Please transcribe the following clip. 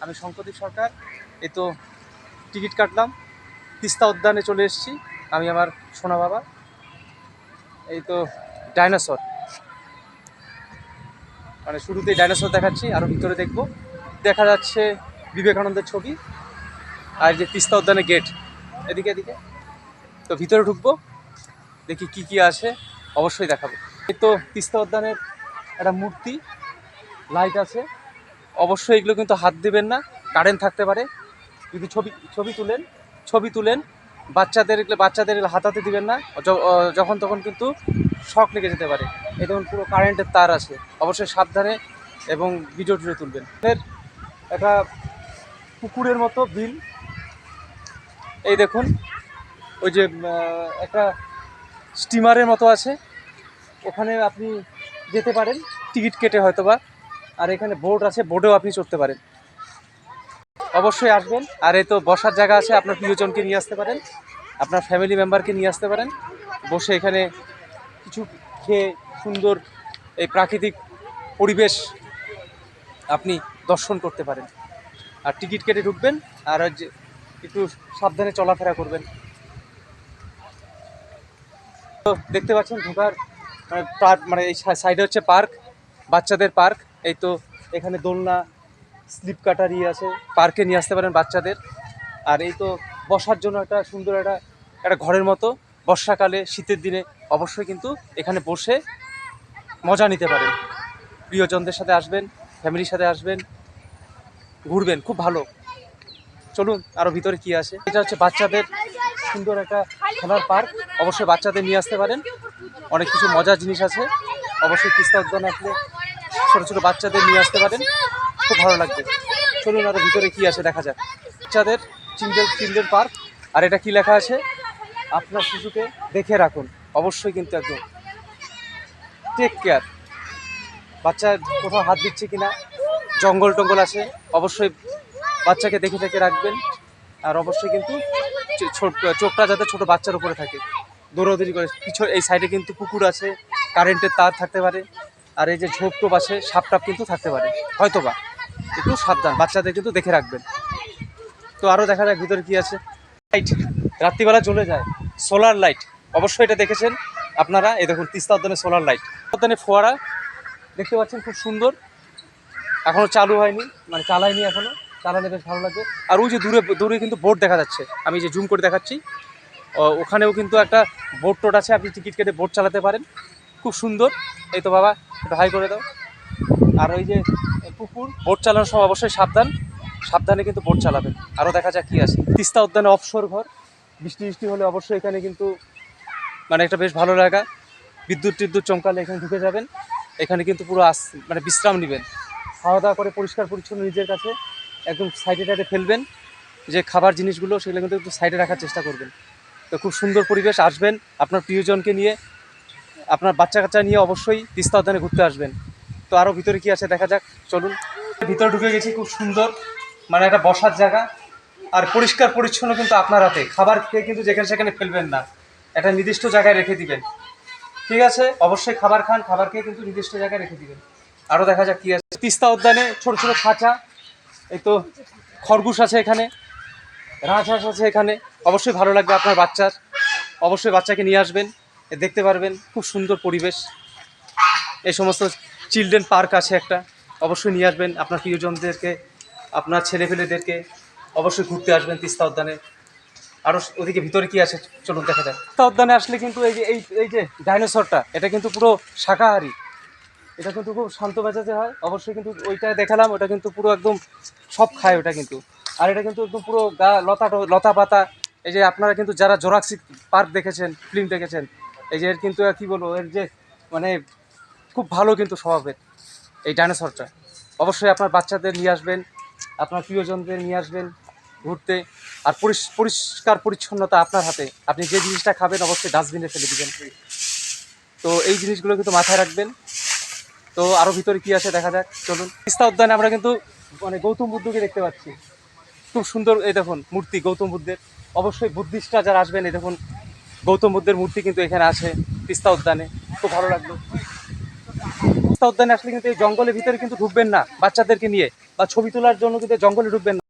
আমি শঙ্করদীপ সরকার। এই তো টিকিট কাটলাম, তিস্তা উদ্যানে চলে এসেছি। আমি আমার সোনা বাবা। এই তো ডাইনোসর, মানে শুরুতেই ডাইনোসর দেখাচ্ছি, আরও ভিতরে দেখব। দেখা যাচ্ছে বিবেকানন্দের ছবি আর যে তিস্তা উদ্যানের গেট, এদিকে এদিকে। তো ভিতরে ঢুকবো, দেখি কি কি আছে, অবশ্যই দেখাবো। এই তো তিস্তা উদ্যানের একটা মূর্তি, লাইট আছে। অবশ্যই এগুলো কিন্তু হাত দেবেন না, কারেন্ট থাকতে পারে। যদি ছবি তুলেন বাচ্চাদের হাতাতে দিবেন না, যখন তখন কিন্তু শক লেগে যেতে পারে। এই দেখুন পুরো কারেন্টের তার আছে, অবশ্যই সাবধানে এবং ভিডিও তুলবেন। একটা পুকুরের মতো বিল, এই দেখুন ওই যে একটা স্টিমারের মতো আছে, ওখানে আপনি যেতে পারেন টিকিট কেটে হয়তোবা। আর এখানে বোট আছে, বোটেও আপনি চড়তে পারেন। অবশ্যই আসবেন। আর এই তো বসার জায়গা আছে, আপনার প্রিয়জনকে নিয়ে আসতে পারেন, আপনার ফ্যামিলি মেম্বারকে নিয়ে আসতে পারেন। বসে এখানে কিছু খেয়ে সুন্দর এই প্রাকৃতিক পরিবেশ আপনি দর্শন করতে পারেন। আর টিকিট কেটে ঢুকবেন, আর যে একটু সাবধানে চলাফেরা করবেন। তো দেখতে পাচ্ছেন ঢোকার মানে এই সাইডে হচ্ছে পার্ক, বাচ্চাদের পার্ক। এই তো এখানে দোলনা, স্লিপ কাটার আছে, পার্কে নিয়ে আসতে পারেন বাচ্চাদের। আর এই তো বসার জন্য একটা সুন্দর একটা ঘরের মতো, বর্ষাকালে শীতের দিনে অবশ্যই কিন্তু এখানে বসে মজা নিতে পারেন। প্রিয়জনদের সাথে আসবেন, ফ্যামিলির সাথে আসবেন, ঘুরবেন, খুব ভালো। চলুন আরও ভিতরে কি আছে। এটা হচ্ছে বাচ্চাদের সুন্দর একটা খেলার পার্ক, অবশ্যই বাচ্চাদের নিয়ে আসতে পারেন। অনেক কিছু মজার জিনিস আছে, অবশ্যই তিস্তা উদ্যানে আসলে ছোটো ছোটো বাচ্চাদের নিয়ে আসতে পারেন, খুব ভালো লাগবে। চলুন আরও ভিতরে কি আছে দেখা যাক। বাচ্চাদের চিলড্রেন পার্ক। আর এটা কি লেখা আছে, আপনার শিশুকে দেখে রাখুন। অবশ্যই কিন্তু একদম টেক কেয়ার। বাচ্চা কোথাও হাত দিচ্ছে কিনা, জঙ্গল টঙ্গল আছে, অবশ্যই বাচ্চাকে দেখে দেখে রাখবেন। আর অবশ্যই কিন্তু চোখটা যাতে ছোট বাচ্চার উপরে থাকে, দৌড়াদৌড়ি করে। এই সাইডে কিন্তু পুকুর আছে, কারেন্টের তার থাকতে পারে। আর এই যে ঝোপ টোপ আছে, সাপ টাপ কিন্তু থাকতে পারে হয়তোবা, একটু সাবধান, বাচ্চাদের কিন্তু দেখে রাখবেন। তো আরও দেখা যাক ভিতরে কি আছে। লাইট রাত্রিবেলা জ্বলে যায়, সোলার লাইট, অবশ্যই এটা দেখেছেন আপনারা। এই দেখুন তিস্তা উদ্যানে সোলার লাইট, উদ্যানে ফোয়ারা দেখতে পাচ্ছেন, খুব সুন্দর। এখনও চালু হয়নি, মানে চালায়নি এখনও, চালালে বেশ ভালো লাগবে। আর ওই যে দূরে দূরে কিন্তু বোট দেখা যাচ্ছে, আমি যে জুম করে দেখাচ্ছি, ওখানেও কিন্তু একটা বোট টোট আছে, আপনি টিকিট কেটে বোট চালাতে পারেন, খুব সুন্দর। এই তো বাবা একটু হাই করে দাও। আর ওই যে পুকুর, বোট চালানোর সময় অবশ্যই সাবধানে কিন্তু বোট চালাবেন। আরও দেখা যাক কী আছে। তিস্তা উদ্যানে অবসর ঘর, বৃষ্টি হলে অবশ্যই এখানে কিন্তু মানে একটা বেশ ভালো লাগা। বিদ্যুৎ চমকালে এখানে ঢুকে যাবেন, এখানে কিন্তু পুরো মানে বিশ্রাম নেবেন, খাওয়া দাওয়া করে পরিষ্কার পরিচ্ছন্ন নিজের কাছে একদম সাইডে ফেলবেন। যে খাবার জিনিসগুলো সেগুলো কিন্তু একটু সাইডে রাখার চেষ্টা করবেন। তো খুব সুন্দর পরিবেশ, আসবেন আপনার প্রিয়জনকে নিয়ে, আপনার বাচ্চা কাচ্চা নিয়ে অবশ্যই তিস্তা উদ্যানে ঘুরতে আসবেন। তো আরও ভিতরে কি আছে দেখা যাক, চলুন। ভিতরে ঢুকে গেছি, খুব সুন্দর, মানে একটা বসার জায়গা। আর পরিষ্কার পরিচ্ছন্ন কিন্তু আপনার হাতে, খাবার খেয়ে কিন্তু যেখানে সেখানে ফেলবেন না, একটা নির্দিষ্ট জায়গায় রেখে দিবেন, ঠিক আছে? অবশ্যই খাবার খান, খাবার খেয়ে কিন্তু নির্দিষ্ট জায়গায় রেখে দিবেন। আরও দেখা যাক কী আছে। তিস্তা উদ্যানে ছোট ছোট খাঁচা, এই তো খরগোশ আছে এখানে, রাজহাঁস আছে এখানে, অবশ্যই ভালো লাগবে আপনার বাচ্চার। অবশ্যই বাচ্চাকে নিয়ে আসবেন, দেখতে পারবেন, খুব সুন্দর পরিবেশ। এই সমস্ত চিলড্রেন পার্ক আছে একটা, অবশ্যই নিয়ে আসবেন আপনার প্রিয়জনদেরকে, আপনার ছেলেপেলেদেরকে, অবশ্যই ঘুরতে আসবেন তিস্তা উদ্যানে। আরও ওদিকে ভিতরে কি আছে চলুন দেখা যায়। তিস্তা উদ্যানে আসলে কিন্তু এই যে ডাইনোসরটা, এটা কিন্তু পুরো শাকাহারী, এটা কিন্তু খুব শান্ত মেজাজে হয়। অবশ্যই কিন্তু ওইটা দেখালাম, ওটা কিন্তু পুরো একদম সব খায় ওটা কিন্তু। আর এটা কিন্তু একদম পুরো গা লতা পাতা। এই যে আপনারা কিন্তু যারা জোরাসিক পার্ক দেখেছেন, ফিল্ম দেখেছেন, এই যে এর কিন্তু কী বলবো, এর যে মানে খুব ভালো কিন্তু স্বভাবের এই ডাইনোসরটা। অবশ্যই আপনার বাচ্চাদের নিয়ে আসবেন, আপনার প্রিয়জনদের নিয়ে আসবেন ঘুরতে। আর পরিষ্কার পরিচ্ছন্নতা আপনার হাতে, আপনি যে জিনিসটা খাবেন অবশ্যই ডাস্টবিনে ফেলে দিবেন। তো এই জিনিসগুলো কিন্তু মাথায় রাখবেন। তো আরও ভিতরে কি আছে দেখা যাক, চলুন। তিস্তা উদ্যানে আমরা কিন্তু মানে গৌতম বুদ্ধকে দেখতে পাচ্ছি, খুব সুন্দর। এই দেখুন মূর্তি গৌতম বুদ্ধের, অবশ্যই বুদ্ধিস্টরা যারা আসবেন, এই দেখুন গৌতম বুদ্ধের মূর্তি কিন্তু এখানে আছে তিস্তা উদ্যানে, খুব ভালো লাগলো। উদ্যানে আসলে কিন্তু এই জঙ্গলের ভিতরে কিন্তু ঢুকবেন না বাচ্চাদেরকে নিয়ে, বা ছবি তোলার জন্য কিন্তু এই জঙ্গলে ঢুকবেন না।